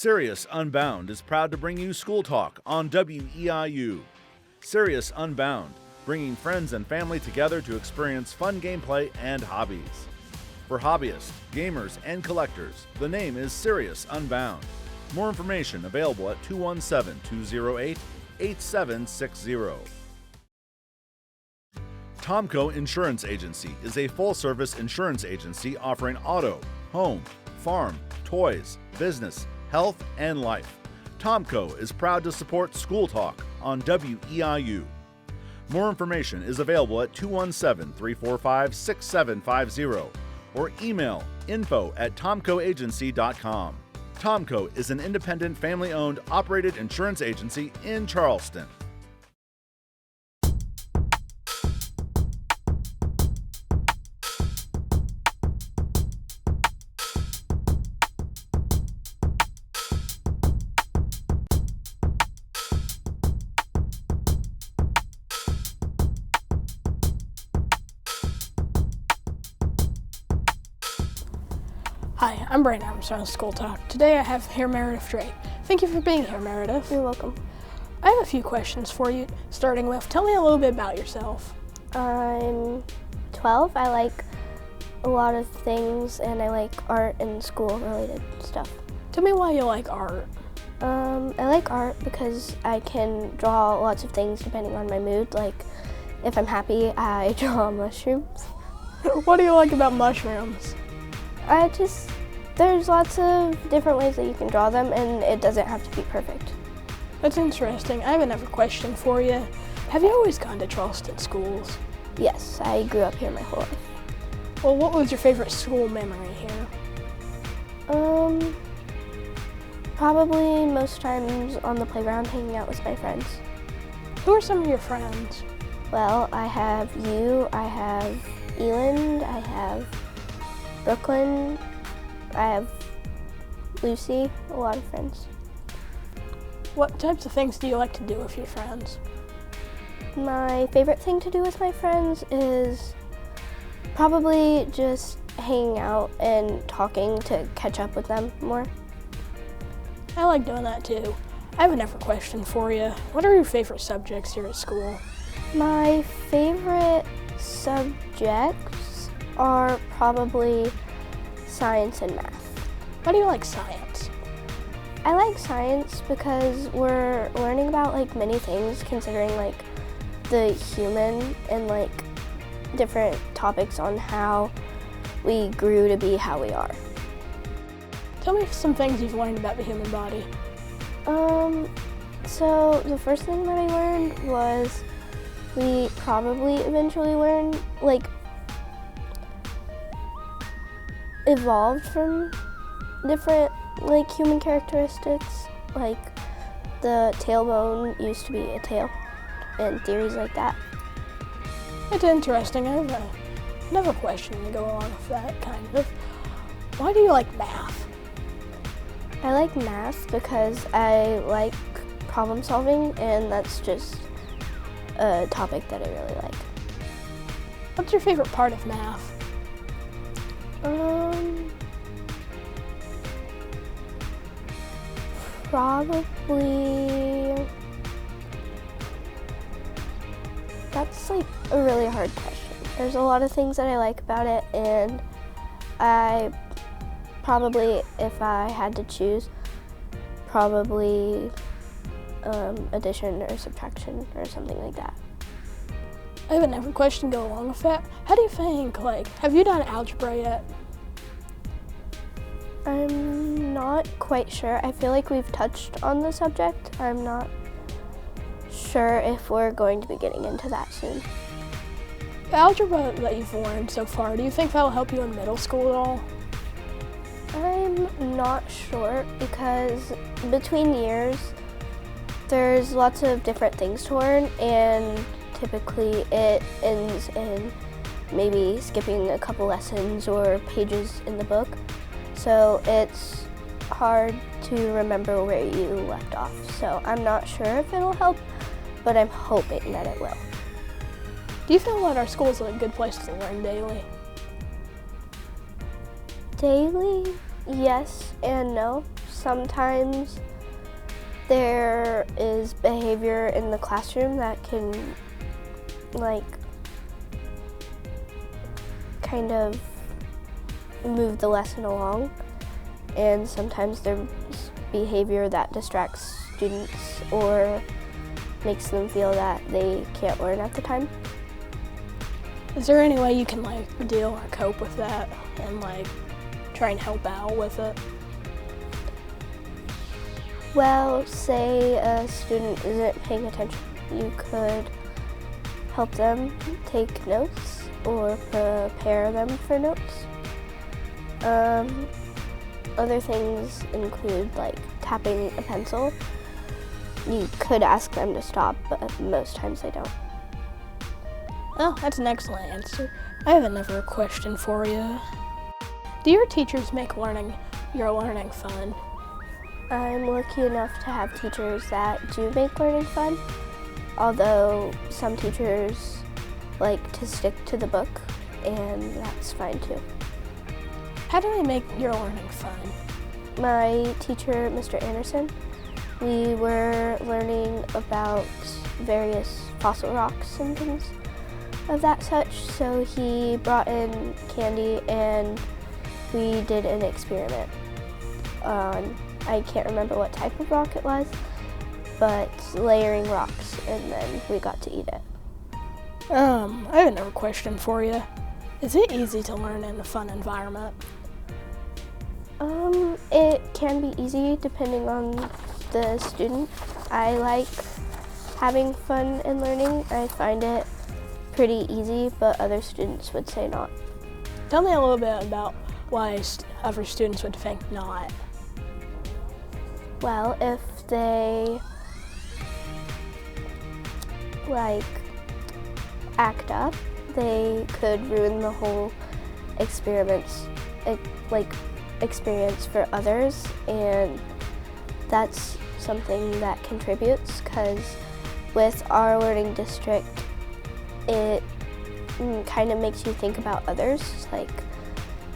Sirius Unbound is proud to bring you School Talk on WEIU. Sirius Unbound, bringing friends and family together to experience fun gameplay and hobbies. For hobbyists, gamers, and collectors, the name is Sirius Unbound. More information available at 217-208-8760. Tomco Insurance Agency is a full-service insurance agency offering auto, home, farm, toys, business, health, and life. Tomco is proud to support School Talk on WEIU. More information is available at 217-345-6750 or email info@tomcoagency.com. Tomco is an independent, family-owned, operated insurance agency in Charleston. Hi, I'm Brian Armstrong of School Talk. Today I have here Meredith Drake. Thank you for being here, Meredith. You're welcome. I have a few questions for you. Starting with, tell me a little bit about yourself. I'm 12. I like a lot of things and I like art and school related stuff. Tell me why you like art. I like art because I can draw lots of things depending on my mood. Like if I'm happy, I draw mushrooms. What do you like about mushrooms? There's lots of different ways that you can draw them and it doesn't have to be perfect. That's interesting. I have another question for you. Have you always gone to Charleston schools? Yes, I grew up here my whole life. Well, what was your favorite school memory here? Probably most times on the playground hanging out with my friends. Who are some of your friends? Well, I have you, I have Eland, I have Brooklyn, I have Lucy, a lot of friends. What types of things do you like to do with your friends? My favorite thing to do with my friends is probably just hanging out and talking to catch up with them more. I like doing that too. I have another question for you. What are your favorite subjects here at school? My favorite subjects are probably science and math. Why do you like science? I like science because we're learning about like many things considering like the human and like different topics on how we grew to be how we are. Tell me some things you've learned about the human body. So the first thing that I learned was we probably eventually learned like evolved from different like human characteristics, like the tailbone used to be a tail and theories like that. It's interesting. I have another question to go along with that kind of. Why do you like math? I like math because I like problem solving and that's just a topic that I really like. What's your favorite part of math? Probably, that's like a really hard question. There's a lot of things that I like about it and I probably, if I had to choose, probably addition or subtraction or something like that. I have another question to go along with that. How do you think, have you done algebra yet? I'm not quite sure. I feel like we've touched on the subject. I'm not sure if we're going to be getting into that soon. The algebra that you've learned so far, do you think that'll help you in middle school at all? I'm not sure because between years, there's lots of different things to learn and typically it ends in maybe skipping a couple lessons or pages in the book. So it's hard to remember where you left off. So I'm not sure if it'll help, but I'm hoping that it will. Do you feel that our school is a good place to learn daily? Daily, yes and no. sometimes there is behavior in the classroom that can kind of move the lesson along, and sometimes there's behavior that distracts students or makes them feel that they can't learn at the time. Is there any way you can deal or cope with that and try and help out with it? Well, say a student isn't paying attention, you could help them take notes or prepare them for notes. Other things include tapping a pencil. You could ask them to stop, but most times they don't. Oh, that's an excellent answer. I have another question for you. Do your teachers make your learning fun? I'm lucky enough to have teachers that do make learning fun, although some teachers like to stick to the book, and that's fine too. How do they make your learning fun? My teacher, Mr. Anderson, we were learning about various fossil rocks and things of that such, so he brought in candy and we did an experiment on, I can't remember what type of rock it was, but layering rocks, and then we got to eat it. I have another question for you. Is it easy to learn in a fun environment? It can be easy depending on the student. I like having fun and learning. I find it pretty easy, but other students would say not. Tell me a little bit about why other students would think not. Well, if they act up, they could ruin the whole experience for others, and that's something that contributes, because with our learning district, it kind of makes you think about others. Like,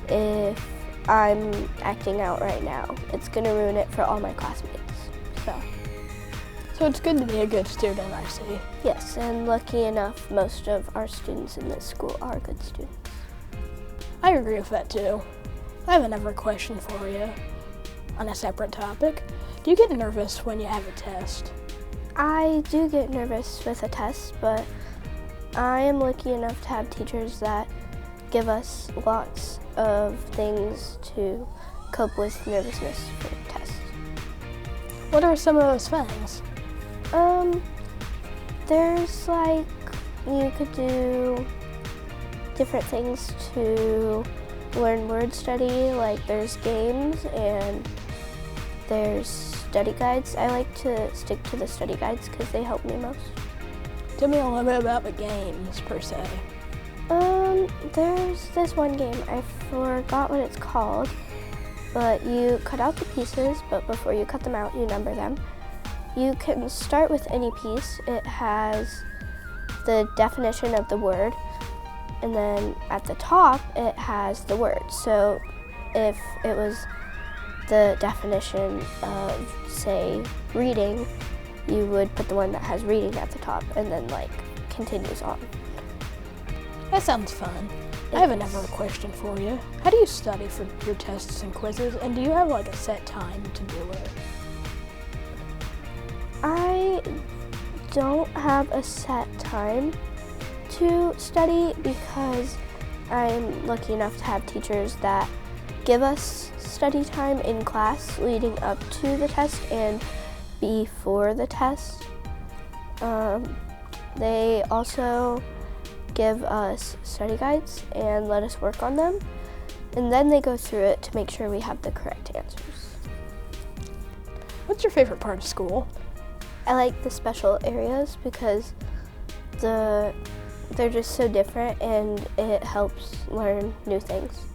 if I'm acting out right now, it's going to ruin it for all my classmates. So it's good to be a good student, I see. Yes, and lucky enough, most of our students in this school are good students. I agree with that too. I have another question for you on a separate topic. Do you get nervous when you have a test? I do get nervous with a test, but I am lucky enough to have teachers that give us lots of things to cope with nervousness for tests. What are some of those things? There's you could do different things to learn word study, there's games and there's study guides. I like to stick to the study guides because they help me most. Tell me a little bit about the games per se. There's this one game, I forgot what it's called, but you cut out the pieces, but before you cut them out, you number them. You can start with any piece. It has the definition of the word, and then at the top, it has the word. So if it was the definition of, say, reading, you would put the one that has reading at the top, and then continues on. That sounds fun. I have another question for you. How do you study for your tests and quizzes, and do you have a set time to do it? I don't have a set time to study because I'm lucky enough to have teachers that give us study time in class leading up to the test and before the test. They also give us study guides and let us work on them, and then they go through it to make sure we have the correct answers. What's your favorite part of school? I like the special areas because they're just so different and it helps learn new things.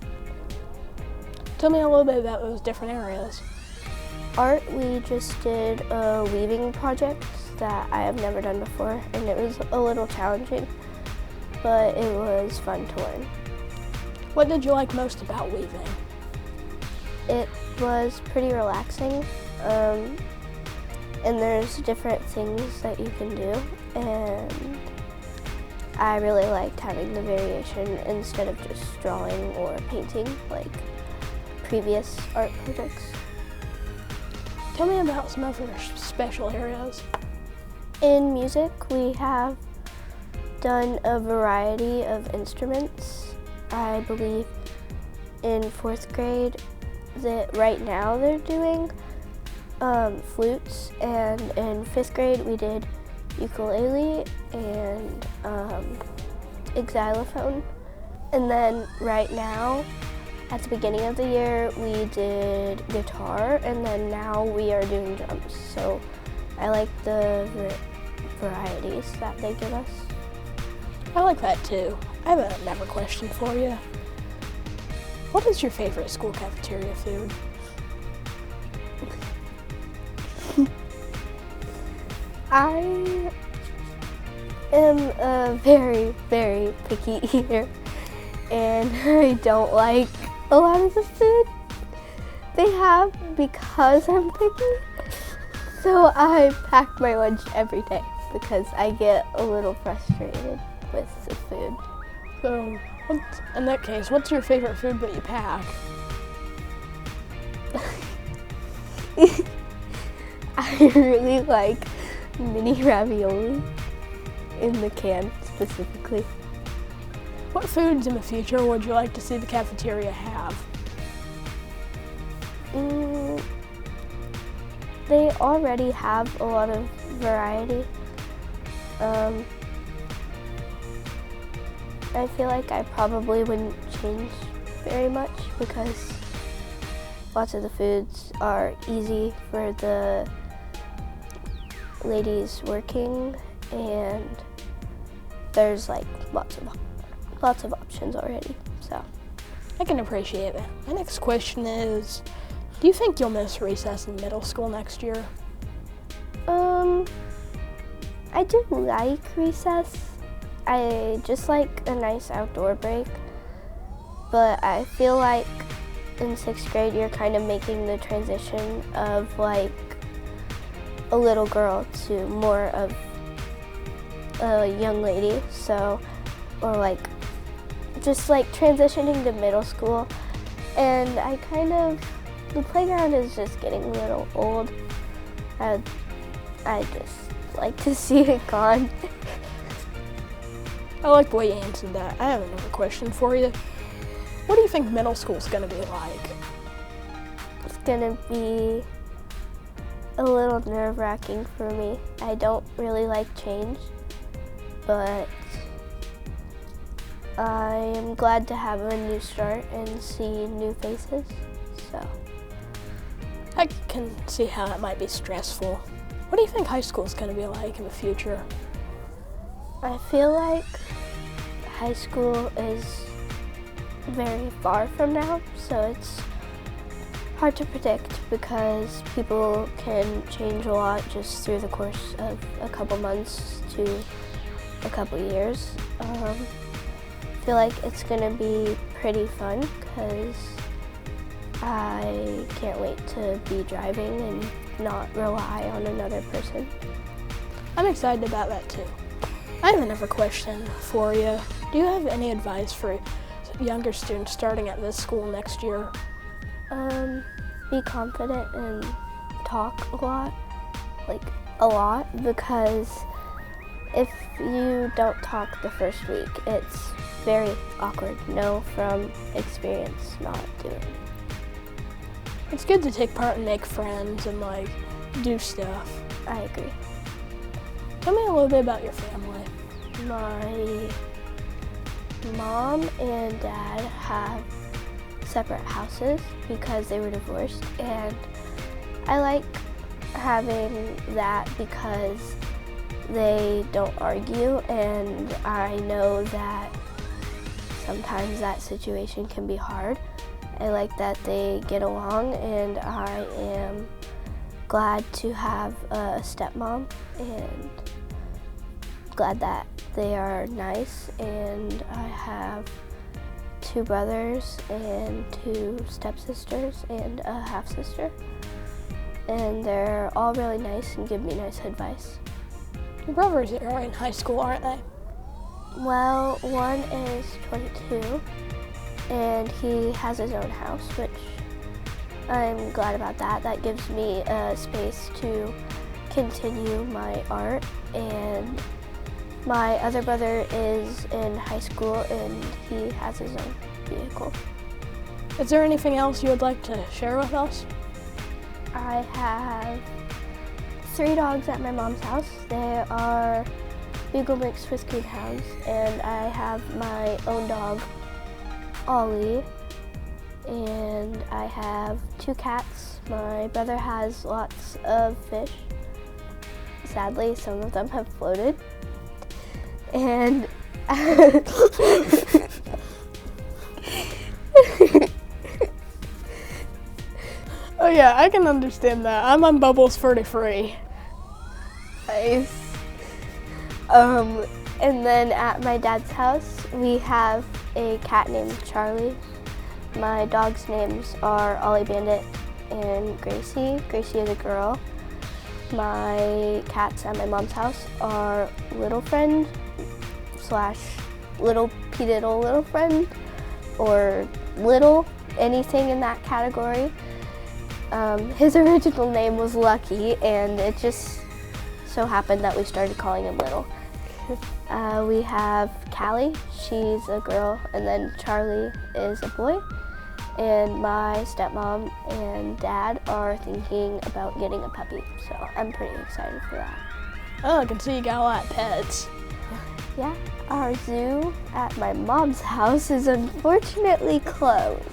Tell me a little bit about those different areas. Art, we just did a weaving project that I have never done before, and it was a little challenging, but it was fun to learn. What did you like most about weaving? It was pretty relaxing, and there's different things that you can do, and I really liked having the variation instead of just drawing or painting like previous art projects. Tell me about some of your special areas. In music, we have done a variety of instruments. I believe in 4th grade that right now they're doing flutes, and in 5th grade we did ukulele and xylophone. And then right now, at the beginning of the year, we did guitar, and then now we are doing drums. So I like the varieties that they give us. I like that too. I have another question for you. What is your favorite school cafeteria food? I am a very, very picky eater, and I don't like a lot of the food they have because I'm picky. So I pack my lunch every day because I get a little frustrated with the food. So, in that case, what's your favorite food that you pack? I really like mini ravioli in the can specifically. What foods in the future would you like to see the cafeteria have? They already have a lot of variety. I feel like I probably wouldn't change very much because lots of the foods are easy for the ladies working, and there's like lots of options already. So I can appreciate that. My next question is, do you think you'll miss recess in middle school next year? I do like recess. I just like a nice outdoor break, but I feel like in 6th grade you're kind of making the transition of like a little girl to more of a young lady, so, or like just like transitioning to middle school, and the playground is just getting a little old. I just like to see it gone. I like the way you answered that. I have another question for you. What do you think middle school's gonna be like? It's gonna be a little nerve-wracking for me. I don't really like change, but I am glad to have a new start and see new faces, so. I can see how it might be stressful. What do you think high school's gonna be like in the future? I feel like high school is very far from now, so it's hard to predict because people can change a lot just through the course of a couple months to a couple years. I feel like it's gonna be pretty fun because I can't wait to be driving and not rely on another person. I'm excited about that too. I have another question for you. Do you have any advice for younger students starting at this school next year? Be confident and talk a lot, because if you don't talk the first week, it's very awkward. Know from experience not doing. It's good to take part and make friends and do stuff. I agree. Tell me a little bit about your family. My mom and dad have separate houses because they were divorced, and I like having that because they don't argue, and I know that sometimes that situation can be hard. I like that they get along, and I am glad to have a stepmom and glad that they are nice, and I have 2 brothers and 2 stepsisters and a half-sister. And they're all really nice and give me nice advice. Your brothers are in high school, aren't they? Well, one is 22 and he has his own house, which I'm glad about that. That gives me a space to continue my art. And my other brother is in high school and he has his own vehicle. Is there anything else you would like to share with us? I have 3 dogs at my mom's house. They are Beagle mix Swiss Greyhounds, and I have my own dog, Ollie, and I have 2 cats. My brother has lots of fish. Sadly, some of them have floated. And Oh yeah, I can understand that. I'm on Bubbles 33. Nice. And then at my dad's house, we have a cat named Charlie. My dog's names are Ollie Bandit and Gracie. Gracie is a girl. My cats at my mom's house are Little Friend / Little P-Diddle Little Friend, or Little, anything in that category. His original name was Lucky, and it just so happened that we started calling him Little. We have Callie, she's a girl, and then Charlie is a boy. And my stepmom and dad are thinking about getting a puppy, so I'm pretty excited for that. Oh, I can see you got a lot of pets. Yeah, our zoo at my mom's house is unfortunately closed.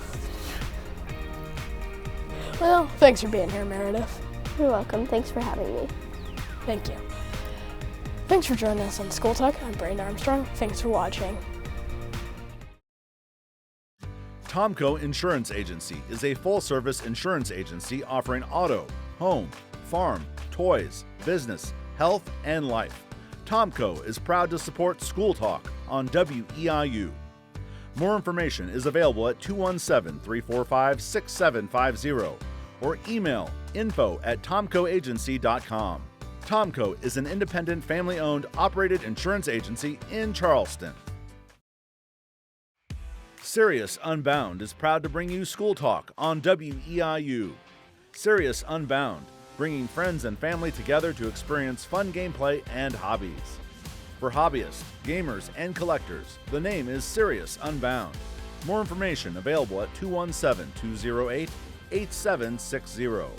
Well, thanks for being here, Meredith. You're welcome, thanks for having me. Thank you. Thanks for joining us on School Talk. I'm Brandon Armstrong. Thanks for watching. Tomco Insurance Agency is a full-service insurance agency offering auto, home, farm, toys, business, health, and life. Tomco is proud to support School Talk on WEIU. More information is available at 217-345-6750 or email info@tomcoagency.com. Tomco is an independent, family-owned, operated insurance agency in Charleston. Sirius Unbound is proud to bring you School Talk on WEIU. Sirius Unbound, bringing friends and family together to experience fun gameplay and hobbies. For hobbyists, gamers, and collectors, the name is Sirius Unbound. More information available at 217-208-8760.